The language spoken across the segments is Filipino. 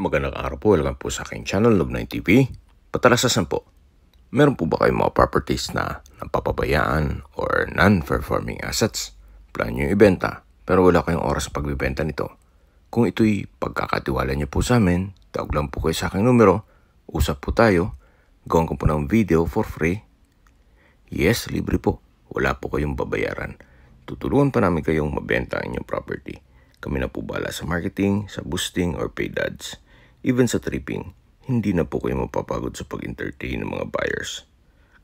Magandang araw po. Welcome po sa aking channel, Love9 TV. Patalasasan po, meron po ba kayong mga properties na napapabayaan or non-performing assets? Plan nyo ibenta, pero wala kayong oras sa pagbibenta nito. Kung ito'y pagkakatiwala nyo po sa amin, tawag lang po kayo sa aking numero, usap po tayo, gawin ko po ng video for free. Yes, libre po. Wala po kayong babayaran. Tutulungan pa namin kayong mabenta ang inyong property. Kami na po bahala sa marketing, sa boosting, or paid ads. Even sa tripping, hindi na po kayo mapapagod sa pag-entertain ng mga buyers.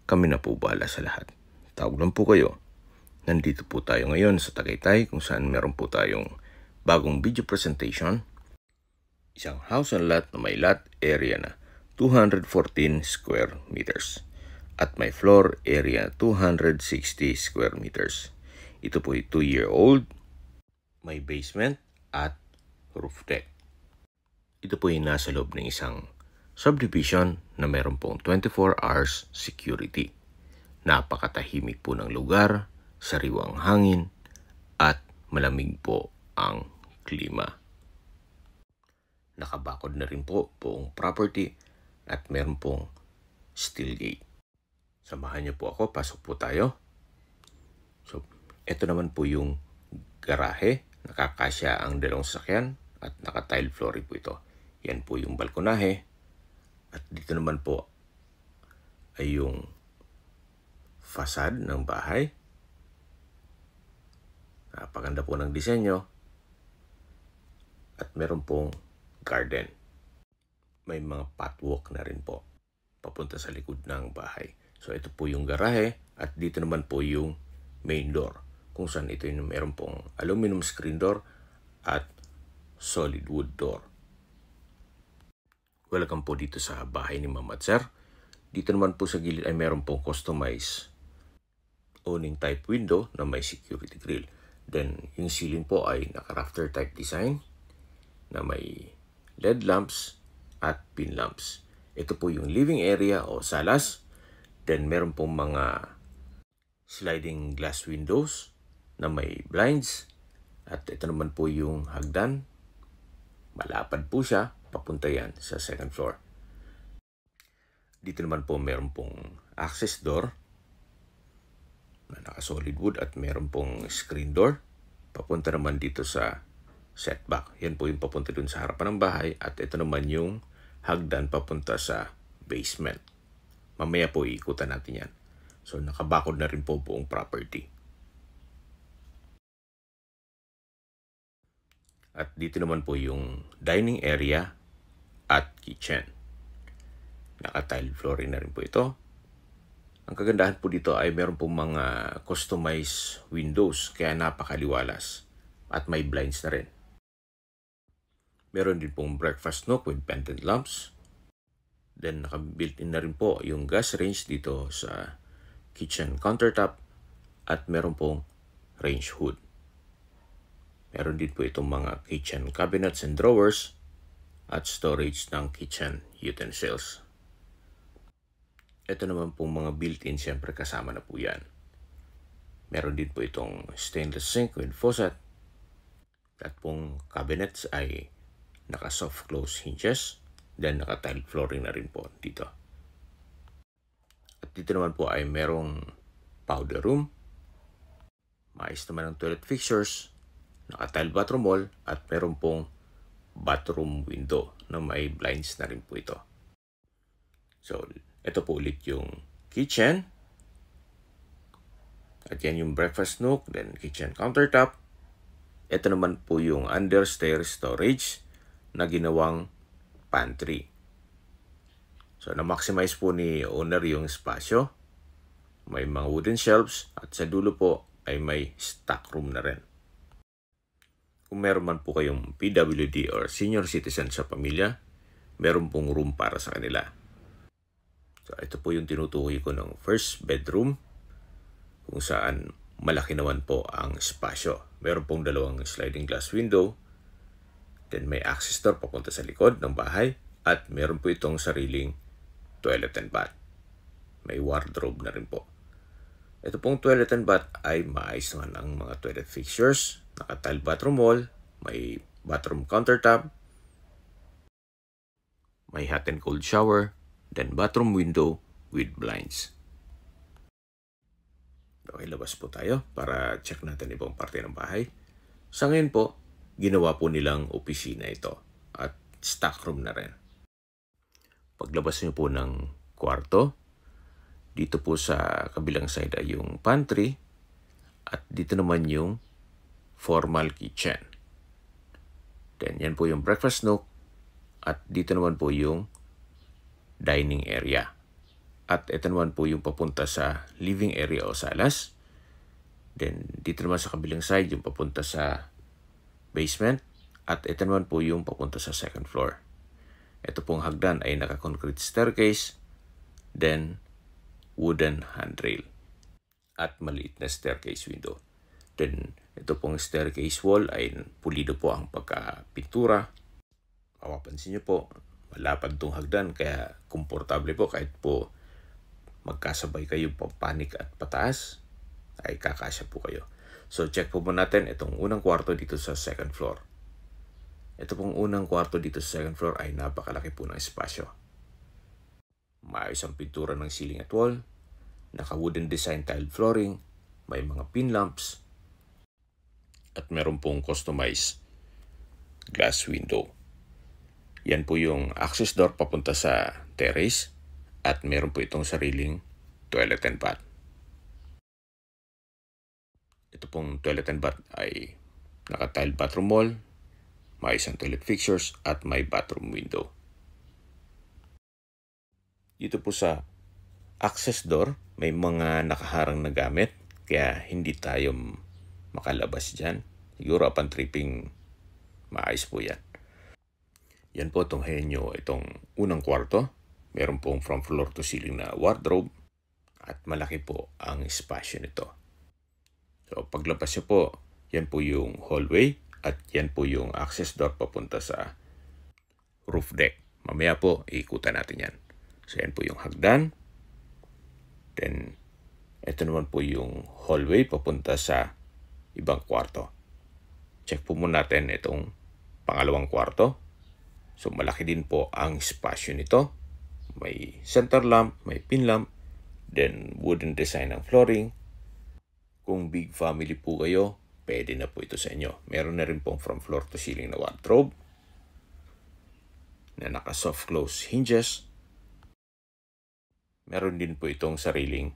Kami na po bahala sa lahat. Tawag lang po kayo. Nandito po tayo ngayon sa Tagaytay kung saan meron po tayong bagong video presentation. Isang house and lot na may lot area na 214 square meters. At may floor area 260 square meters. Ito po ay 2-year-old, may basement at roof deck. Ito po ay nasa loob ng isang subdivision na meron pong 24 hours security. Napakatahimik po ng lugar, sariwang hangin, at malamig po ang klima. Nakabakod na rin po buong property at meron pong steel gate. Samahan niyo po ako, pasok po tayo. So, ito naman po yung garahe. Nakakasya ang dalawang sasakyan at naka-tile flooring po ito. Yan po yung balkonahe. At dito naman po ay yung facade ng bahay. Napaganda po ng disenyo. At meron pong garden. May mga pathwalk na rin po papunta sa likod ng bahay. So ito po yung garahe at dito naman po yung main door. Kung saan ito yung meron pong aluminum screen door at solid wood door. Welcome po dito sa bahay ni Ma'am at Sir. Dito naman po sa gilid ay meron pong customized owning type window na may security grill. Then yung ceiling po ay naka-rafter type design na may LED lamps at pin lamps. Ito po yung living area o salas. Then meron pong mga sliding glass windows na may blinds. At ito naman po yung hagdan. Malapad po siya. Papunta yan sa second floor. Dito naman po meron pong access door na naka-solid wood at meron pong screen door. Papunta naman dito sa setback. Yan po yung papunta dun sa harapan ng bahay. At ito naman yung hagdan papunta sa basement. Mamaya po iikutan natin yan. So nakabakod na rin po buong property. At dito naman po yung dining area at kitchen. Naka-tile flooring na rin po ito. Ang kagandahan po dito ay meron pong mga customized windows kaya napakaliwalas at may blinds na rin. Meron din pong breakfast nook with pendant lamps. Then naka-built-in na rin po yung gas range dito sa kitchen countertop at meron pong range hood. Meron din po itong mga kitchen cabinets and drawers at storage ng kitchen utensils. Ito naman pong mga built-in, siyempre kasama na po yan. Meron din po itong stainless sink with faucet. At pong cabinets ay naka-soft close hinges. Then naka-tile flooring na rin po dito. At dito naman po ay merong powder room. Maayos naman ang toilet fixtures. Naka-tile bathroom wall at meron pong bathroom window na may blinds na rin po ito. So, ito po ulit yung kitchen. At yan yung breakfast nook, then kitchen countertop. Ito naman po yung understairs storage na ginawang pantry. So, na-maximize po ni owner yung espasyo. May mga wooden shelves at sa dulo po ay may stock room na rin. Kung meron man po kayong PWD or senior citizen sa pamilya, meron pong room para sa kanila. So, ito po yung tinutukoy ko ng first bedroom kung saan malaki naman po ang espasyo. Meron pong dalawang sliding glass window, then may access door papunta sa likod ng bahay at meron po itong sariling toilet and bath. May wardrobe na rin po. Ito pong toilet and bath ay maayos naman ang mga toilet fixtures. Naka-tile bathroom wall, may bathroom countertop, May hot and cold shower, then bathroom window with blinds. Okay, labas po tayo para check natin ibang parte ng bahay. Sa ngayon po, ginawa po nilang opisina ito at stockroom na rin. Paglabas niyo po ng kwarto, dito po sa kabilang side ay yung pantry at dito naman yung formal kitchen. Then yan po yung breakfast nook at dito naman po yung dining area. At ito naman po yung papunta sa living area o salas. Then dito naman sa kabilang side yung papunta sa basement. At ito naman po yung papunta sa second floor. Ito pong hagdan ay naka-concrete staircase. Then wooden handrail. At maliit na staircase window. Then ito pong staircase wall ay pulido po ang pagkapintura. Mapapansin nyo po, malapad itong hagdan kaya komportable po kahit po magkasabay kayo papanik at pataas ay kakasya po kayo. So check po muna natin itong unang kwarto dito sa second floor. Ito pong unang kwarto dito sa second floor ay napakalaki po ng espasyo. Maayos ang pintura ng ceiling at wall, naka-wooden design tiled flooring, may mga pin lamps, at meron pong customized glass window. Yan po yung access door papunta sa terrace at meron po itong sariling toilet and bath. Ito pong toilet and bath ay naka-tiled bathroom wall, may isang toilet fixtures at may bathroom window. Dito po sa access door, may mga nakaharang na gamit kaya hindi tayo makalabas dyan. Siguro upon tripping, maayos po yan. Yan po tunghayan nyo itong unang kwarto. Meron pong from floor to ceiling na wardrobe at malaki po ang espasyo nito. So paglabas nyo po, yan po yung hallway at yan po yung access door papunta sa roof deck. Mamaya po, iikutan natin yan. So yan po yung hagdan. Then, ito naman po yung hallway papunta sa ibang kwarto. Check po muna natin itong pangalawang kwarto. So malaki din po ang espasyo nito. May center lamp, may pin lamp, then wooden design ng flooring. Kung big family po kayo, pwede na po ito sa inyo. Meron na rin pong from floor to ceiling na wardrobe na naka soft close hinges. Meron din po itong sariling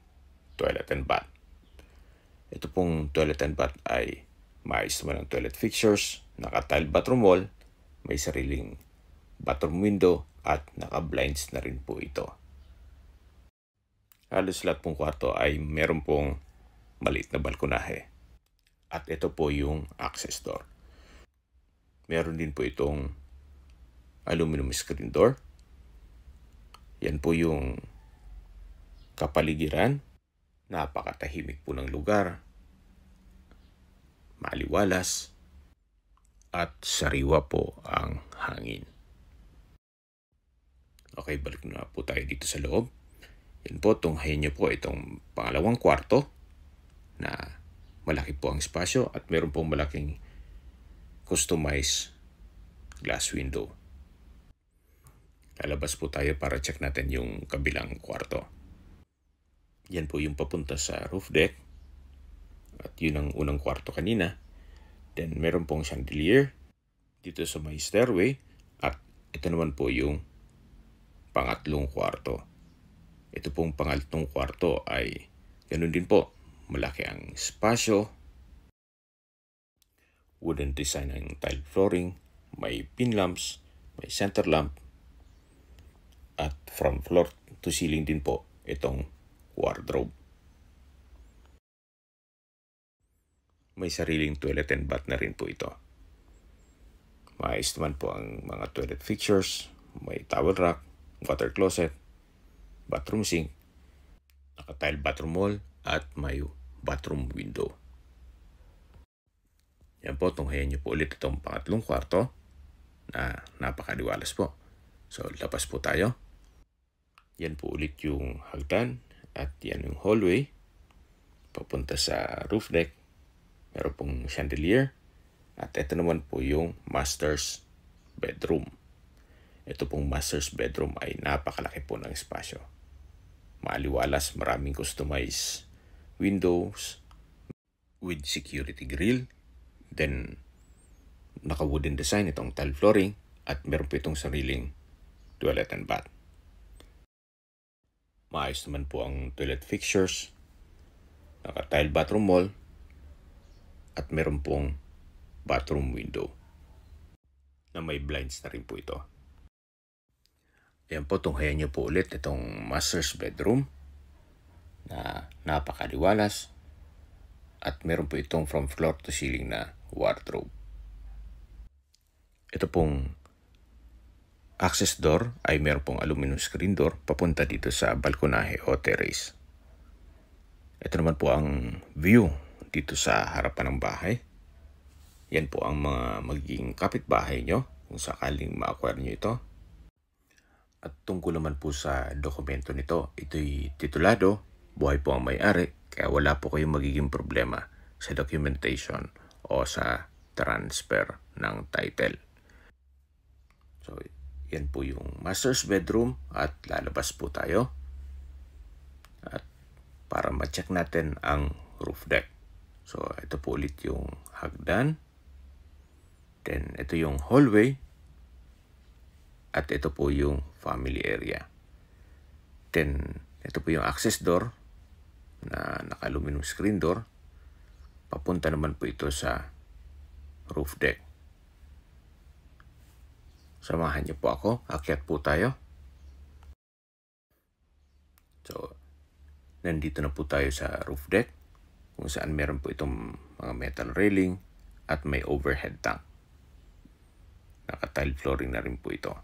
toilet and bath. Ito pong toilet and bath ay maayos naman ang toilet fixtures, naka-tiled bathroom wall, may sariling bathroom window at naka-blinds na rin po ito. Halos lahat pong kwarto ay meron pong maliit na balkonahe. At ito po yung access door. Meron din po itong aluminum screen door. Yan po yung kapaligiran. Napakatahimik po ng lugar. Maliwalas. At sariwa po ang hangin. Okay, balik na po tayo dito sa loob. Yan po, tunghayin nyo po itong pangalawang kwarto na malaki po ang espasyo at meron pong malaking customized glass window. Lalabas po tayo para check natin yung kabilang kwarto. Yan po yung papunta sa roof deck. At yun ang unang kwarto kanina. Then meron pong chandelier dito sa may stairway. At ito naman po yung pangatlong kwarto. Ito pong pangatlong kwarto ay ganun din po. Malaki ang espasyo. Wooden design ng tile flooring. May pin lamps. May center lamp. At from floor to ceiling din po itong wardrobe. May sariling toilet and bath na rin po ito. Maayos naman po ang mga toilet fixtures. May towel rack, water closet, bathroom sink, naka-tile bathroom wall, at may bathroom window. Yan po, tunghayan nyo po ulit itong pangatlong kwarto na napakaliwalas po. So, labas po tayo. Yan po ulit yung hagdan at yan yung hallway papunta sa roof deck. Meron pong chandelier at ito naman po yung master's bedroom. ito pong master's bedroom ay napakalaki po ng espasyo. Maaliwalas, maraming customized windows with security grill. Then, naka-wooden design itong tile flooring at meron po itong sariling toilet and bath. Maayos naman po ang toilet fixtures, naka-tile bathroom wall, at meron pong bathroom window na may blinds na rin po ito. Ayan po, tunghayan niyo po ulit itong master's bedroom na napakaliwalas at meron po itong from floor to ceiling na wardrobe. Ito pong access door ay meron pong aluminum screen door papunta dito sa balkonahe o terrace. Ito naman po ang view dito sa harapan ng bahay. Yan po ang mga magiging kapitbahay nyo kung sakaling ma-acquire nyo ito. At tungkol naman po sa dokumento nito, ito'y titulado, buhay po ang may-ari, kaya wala po kayong magiging problema sa documentation o sa transfer ng title. So, yan po yung master's bedroom at lalabas po tayo. At para ma-check natin ang roof deck. So, ito po ulit yung hagdan. Then, ito yung hallway. At ito po yung family area. Then, ito po yung access door na naka-aluminum screen door. Papunta naman po ito sa roof deck. Samahan niyo po ako. Akyat po tayo. So, nandito na po tayo sa roof deck kung saan meron po itong mga metal railing at may overhead tank. Naka-tile flooring na rin po ito.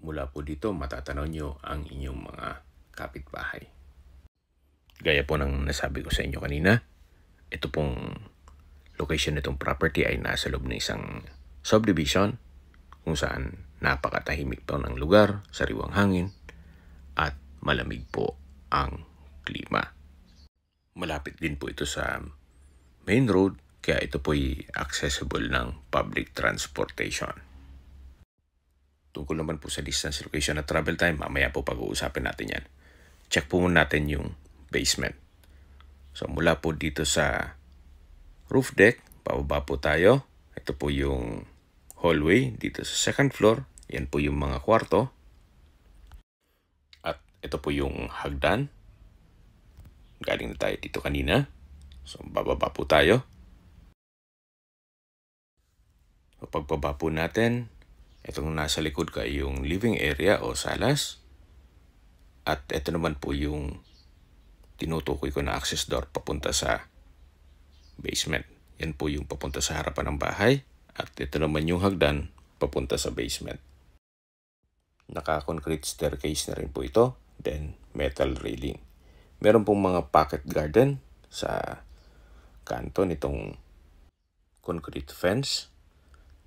Mula po dito, matatanaw nyo ang inyong mga kapitbahay. Gaya po ng nasabi ko sa inyo kanina, ito pong location nitong property ay nasa loob ng isang subdivision kung saan napakatahimik po ng lugar, sariwang hangin, at malamig po ang klima. Malapit din po ito sa main road, kaya ito po'y accessible ng public transportation. Tungkol naman po sa distance, location at travel time, mamaya po pag-uusapin natin yan. Check po muna natin yung basement. So mula po dito sa roof deck, pababa po tayo. Ito po yung hallway dito sa second floor. Yan po yung mga kwarto. At ito po yung hagdan. Galing na tayo dito kanina. So bababa po tayo. So, pagbaba po natin, itong nasa likod ka yung living area o salas. At ito naman po yung tinutukoy ko na access door papunta sa basement. Yan po yung papunta sa harapan ng bahay. At ito naman yung hagdan papunta sa basement. Naka-concrete staircase na rin po ito. Then metal railing. Meron pong mga pocket garden sa kanto nitong concrete fence.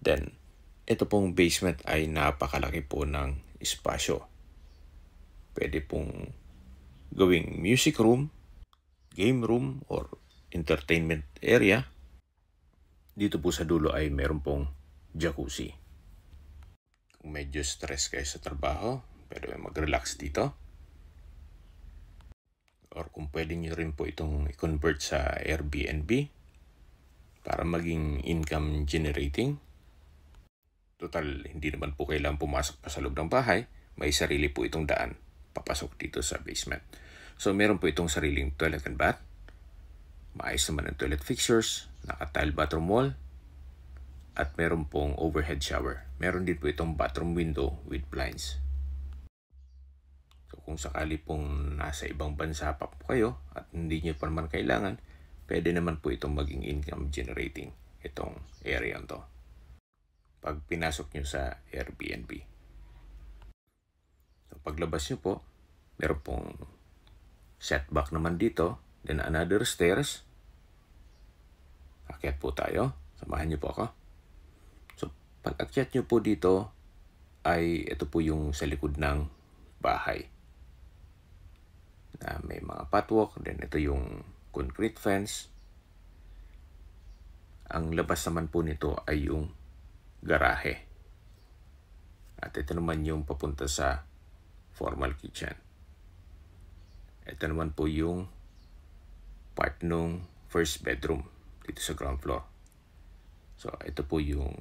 Then, ito pong basement ay napakalaki po ng espasyo. Pwede pong gawing music room, game room, or entertainment area. Dito po sa dulo ay meron pong jacuzzi. Kung medyo stress kayo sa trabaho, pwede mag-relax dito. Or kung pwede nyo rin po itong i-convert sa Airbnb para maging income generating. Total, hindi naman po kailangan pumasok pa sa loob ng bahay. May sarili po itong daan papasok dito sa basement. So, meron po itong sariling toilet and bath. Maayos naman ang toilet fixtures, naka-tile bathroom wall, at meron pong overhead shower. Meron din po itong bathroom window with blinds. So, kung sakali pong nasa ibang bansa pa po kayo at hindi nyo pa naman kailangan, pwede naman po itong maging income generating itong area to pag pinasok nyo sa Airbnb. So, paglabas nyo po, meron pong setback naman dito, then another stairs. Akyat po tayo. Samahan nyo po ako. So, pag akyat nyo po dito, ay ito po yung sa likod ng bahay. Na may mga pathwalk, then ito yung concrete fence. Ang labas naman po nito ay yung garahe. At ito naman yung papunta sa formal kitchen. Ito naman po yung part ng first bedroom dito sa ground floor. So, ito po yung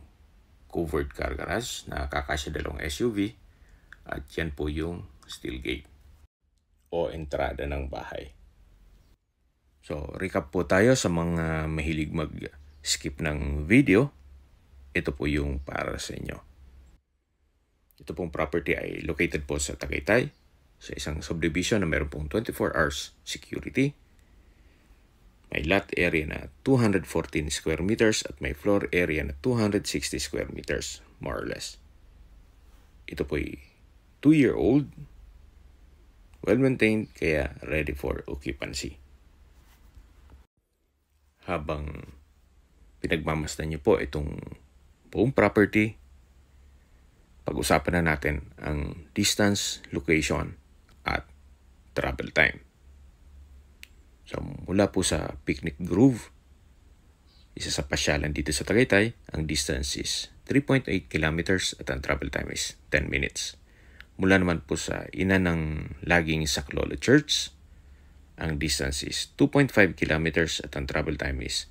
covered car garage na kakasya dalawang SUV at yan po yung steel gate o entrada ng bahay. So, recap po tayo sa mga mahilig mag-skip ng video. Ito po yung para sa inyo. Ito pong property ay located po sa Tagaytay, sa isang subdivision na meron pong 24 hours security. May lot area na 214 square meters at may floor area na 260 square meters, more or less. Ito po ay 2-year-old, well-maintained, kaya ready for occupancy. Habang pinagmamasdan niyo po itong buong property, pag-usapan na natin ang distance, location, at travel time. So, mula po sa Picnic Grove, isa sa pasyalan dito sa Tagaytay, ang distance is 3.8 kilometers at ang travel time is 10 minutes. Mula naman po sa ina ng laging Saklolo Church, ang distance is 2.5 kilometers at ang travel time is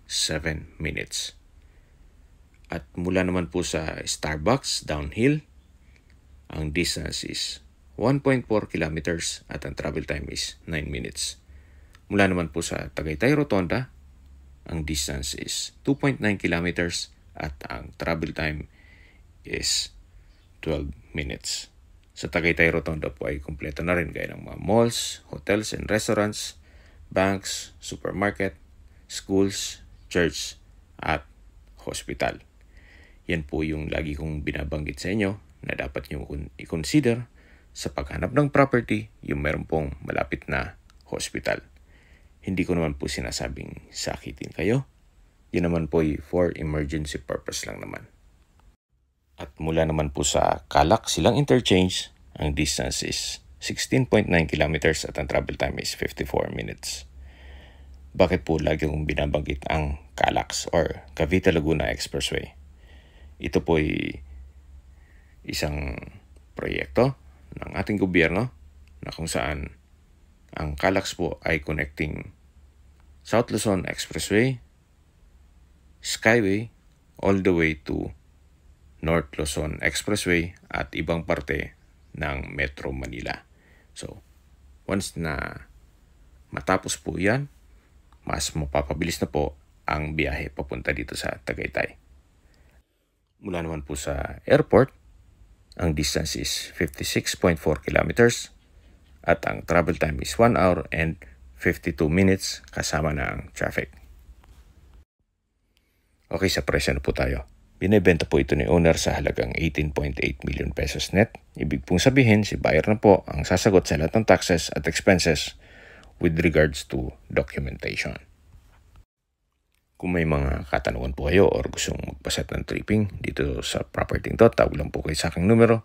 7 minutes. At mula naman po sa Starbucks downhill, ang distance is 1.4 kilometers at ang travel time is 9 minutes. Mula naman po sa Tagaytay Rotonda, ang distance is 2.9 kilometers at ang travel time is 12 minutes. Sa Tagaytay Rotonda po ay kumpleto na rin gaya ng mga malls, hotels and restaurants, banks, supermarket, schools, church, at hospital. Yan po yung lagi kong binabanggit sa inyo na dapat nyo i-consider sa paghanap ng property yung meron pong malapit na hospital. Hindi ko naman po sinasabing sakitin kayo. Yun naman po ay for emergency purpose lang naman. At mula naman po sa Calac Silang Interchange, ang distance is 16.9 kilometers at ang travel time is 54 minutes. Bakit po lagi kong binabanggit ang Calax or Cavite Laguna Expressway? Ito po ay isang proyekto ng ating gobyerno na kung saan ang Calax po ay connecting South Luzon Expressway, Skyway, all the way to North Luzon Expressway at ibang parte ng Metro Manila. So, once na matapos po yan, mas mapapabilis na po ang biyahe papunta dito sa Tagaytay. Mula naman po sa airport, ang distance is 56.4 kilometers at ang travel time is 1 hour and 52 minutes kasama na ang traffic. Okay, sa presyo na po tayo. Binibenta po ito ni owner sa halagang 18.8 million pesos net. Ibig pong sabihin, si buyer na po ang sasagot sa lahat ng taxes at expenses with regards to documentation. Kung may mga katanungan po kayo or gustong magpaset ng tripping dito sa property to, tawag lang po kayo sa aking numero.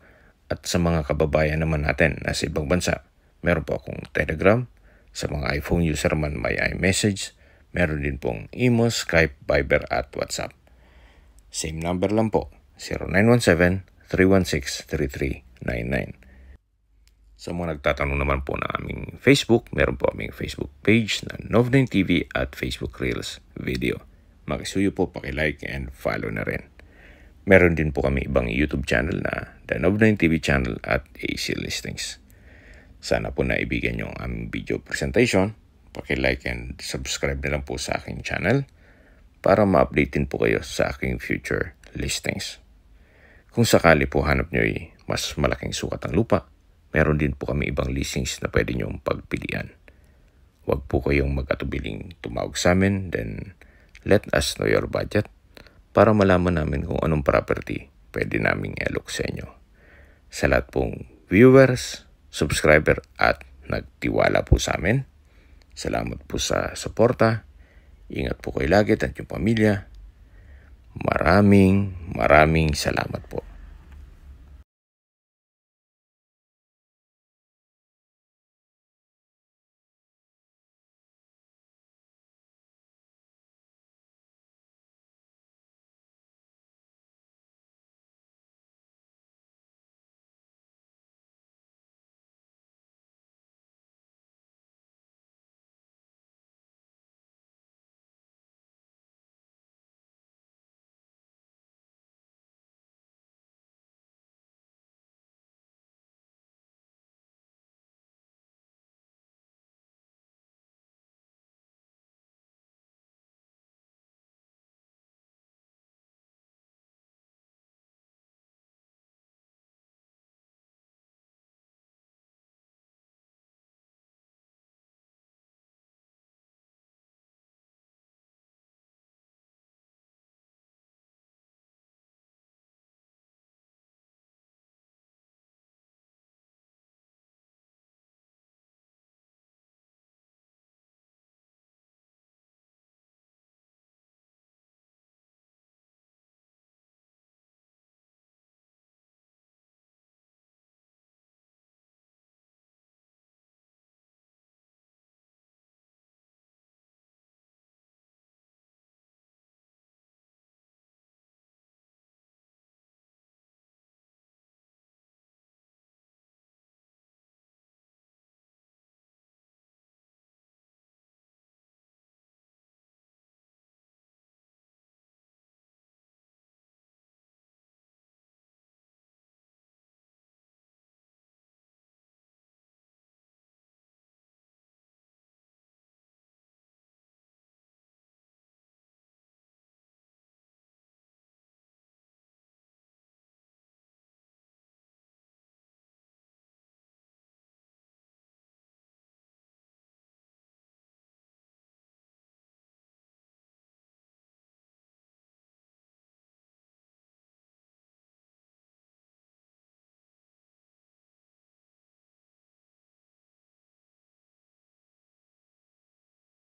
At sa mga kababayan naman natin na sa ibang bansa, meron po akong Telegram. Sa mga iPhone user man may iMessage. Meron din pong Imo, Skype, Viber at WhatsApp. Same number lang po, 0917-316-3399. Sa mga nagtatanong naman po ng aming Facebook, meron po aming Facebook page na Nov9 TV at Facebook Reels video. Makisuyo po, pakilike and follow na rin. Meron din po kami ibang YouTube channel na The Nov9 TV channel at AC Listings. Sana po naibigan nyo ang aming video presentation. Pakilike and subscribe na lang po sa aking channel para ma-update din po kayo sa aking future listings. Kung sakali po hanap nyo ay mas malaking sukat ng lupa, meron din po kami ibang listings na pwede nyong pagpilian. Huwag po kayong mag-atubiling tumawag sa amin, then let us know your budget para malaman namin kung anong property pwede naming i-alok sa inyo. Sa lahat pong viewers, subscriber at nagtiwala po sa amin, salamat po sa suporta. Ingat po kayo lagi at yung pamilya. Maraming salamat po.